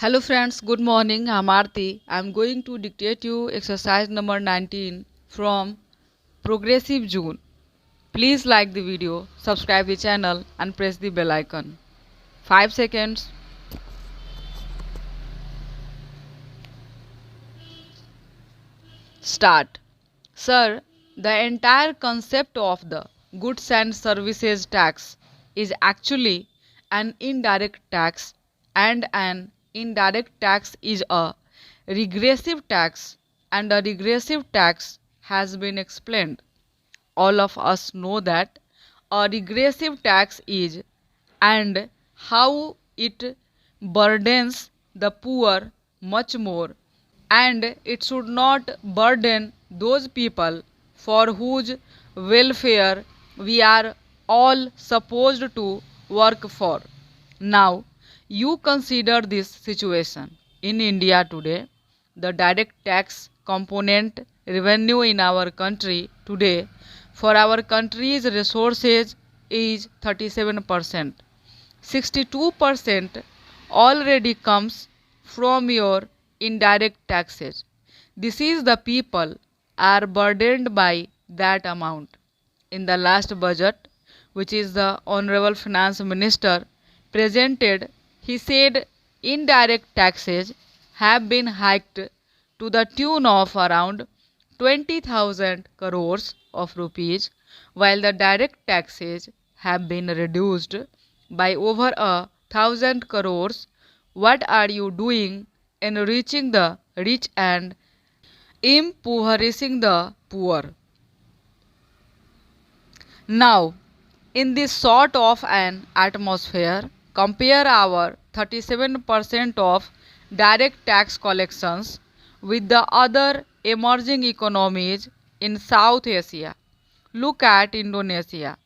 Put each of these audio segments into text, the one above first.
Hello friends, good morning. I'm Aarti. I'm going to dictate you exercise number 19 from Progressive June. Please like the video, subscribe the channel and press the bell icon. 5 seconds. Start. Sir, the entire concept of the goods and services tax is actually an indirect tax, and an indirect tax is a regressive tax, and a regressive tax has been explained. All of us know that a regressive tax is, and how it burdens the poor much more, and it should not burden those people for whose welfare we are all supposed to work for. Now, you consider this situation. In India today, the direct tax component revenue in our country today for our country's resources is 37%. 62% already comes from your indirect taxes. This is the people are burdened by that amount. In the last budget, which is the Honorable Finance Minister presented, he said indirect taxes have been hiked to the tune of around 20,000 crores of rupees, while the direct taxes have been reduced by over 1,000 crores. What are you doing enriching the rich and impoverishing the poor? Now, in this sort of an atmosphere, compare our 37% of direct tax collections with the other emerging economies in South Asia. Look at Indonesia.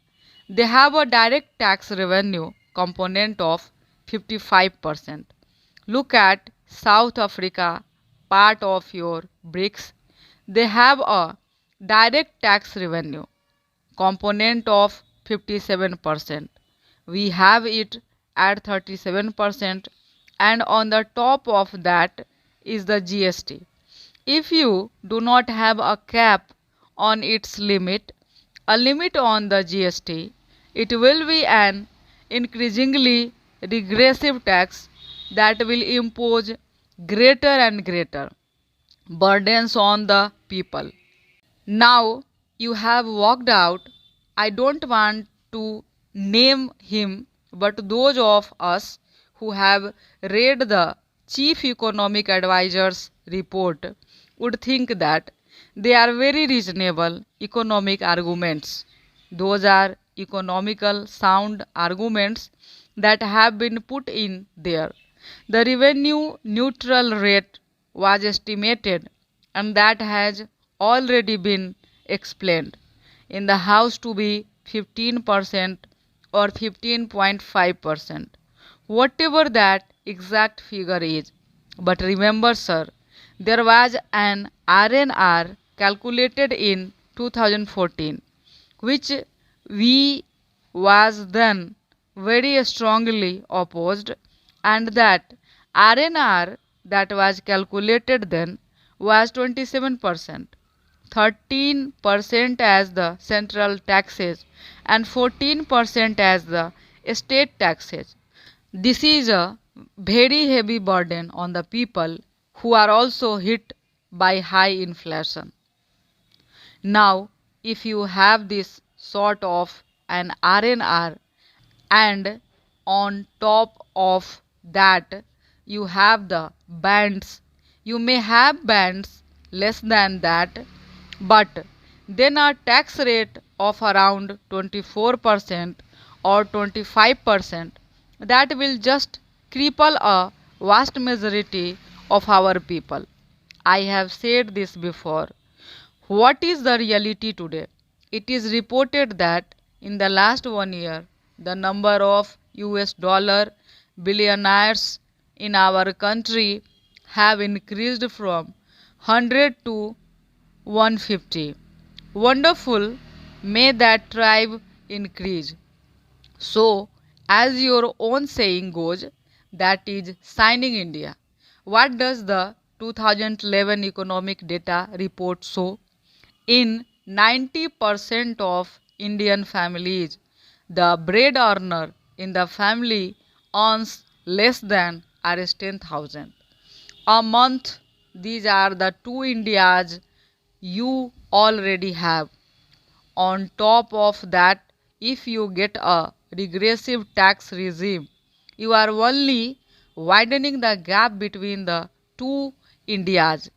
They have a direct tax revenue component of 55%. Look at South Africa, part of your BRICS. They have a direct tax revenue component of 57%. We have it at 37%, and on the top of that is the GST. If you do not have a cap on its limit, a limit on the GST, it will be an increasingly regressive tax that will impose greater and greater burdens on the people. Now you have walked out. I don't want to name him, but those of us who have read the Chief Economic Advisor's report would think that they are very reasonable economic arguments. Those are economical sound arguments that have been put in there. The revenue neutral rate was estimated, and that has already been explained in the House to be 15% or 15.5%, whatever that exact figure is. But remember, sir, there was an RNR calculated in 2014, which we was then very strongly opposed, and that RNR that was calculated then was 27%. 13% as the central taxes and 14% as the state taxes. This is a very heavy burden on the people who are also hit by high inflation. Now, if you have this sort of an RNR, and on top of that you have the bands, you may have bands less than that, but then a tax rate of around 24% or 25%, that will just cripple a vast majority of our people. I have said this before. What is the reality today? It is reported that in the last 1 year, the number of US dollar billionaires in our country have increased from 100 to 150. Wonderful, may that tribe increase. So, as your own saying goes, that is shining India. What does the 2011 economic data report show? In 90% of Indian families, the bread earner in the family earns less than Rs 10,000 a month. These are the two Indias you already have. On top of that, if you get a regressive tax regime, you are only widening the gap between the two Indias.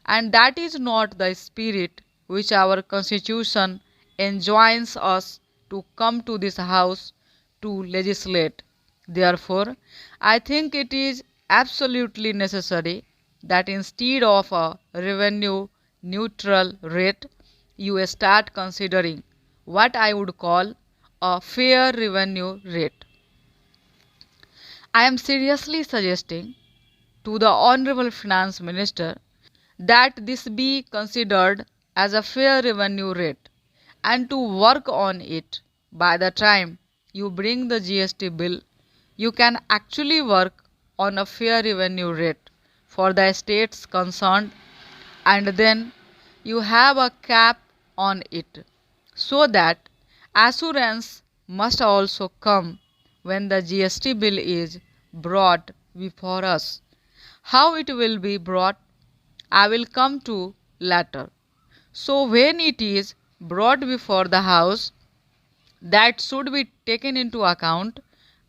And that is not the spirit which our constitution enjoins us to come to this house to legislate. Therefore, I think it is absolutely necessary that instead of a revenue neutral rate, you start considering what I would call a fair revenue rate. I am seriously suggesting to the Honorable Finance Minister that this be considered as a fair revenue rate and to work on it. By the time you bring the GST bill, you can actually work on a fair revenue rate for the states concerned, and then you have a cap on it, so that assurance must also come when the GST bill is brought before us. How it will be brought, I will come to later. So when it is brought before the house, that should be taken into account.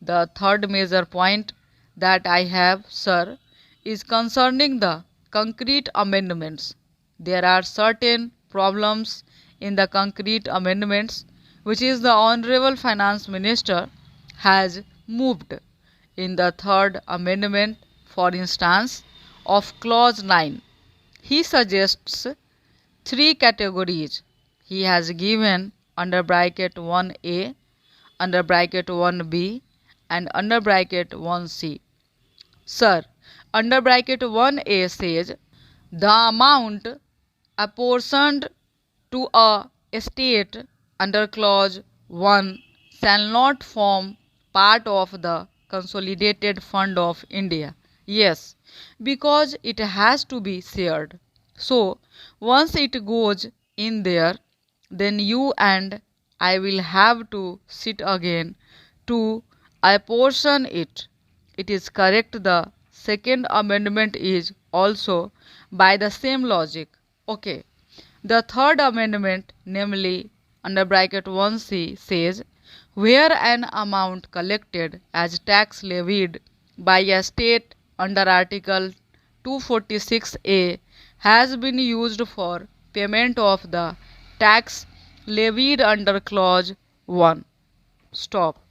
The third major point that I have, sir, is concerning the concrete amendments. There are certain problems in the concrete amendments which is the Honorable Finance Minister has moved. In the third amendment, for instance, of clause 9, he suggests three categories. He has given under bracket 1a, under bracket 1b, and under bracket 1c. Sir, under bracket 1a says the amount apportioned to a state under clause 1 shall not form part of the consolidated fund of India. Yes, because it has to be shared. So, once it goes in there, then you and I will have to sit again to apportion it. It is correct. The second amendment is also by the same logic. Okay. The third amendment, namely under bracket 1c, says where an amount collected as tax levied by a state under Article 246A has been used for payment of the tax levied under clause 1. Stop.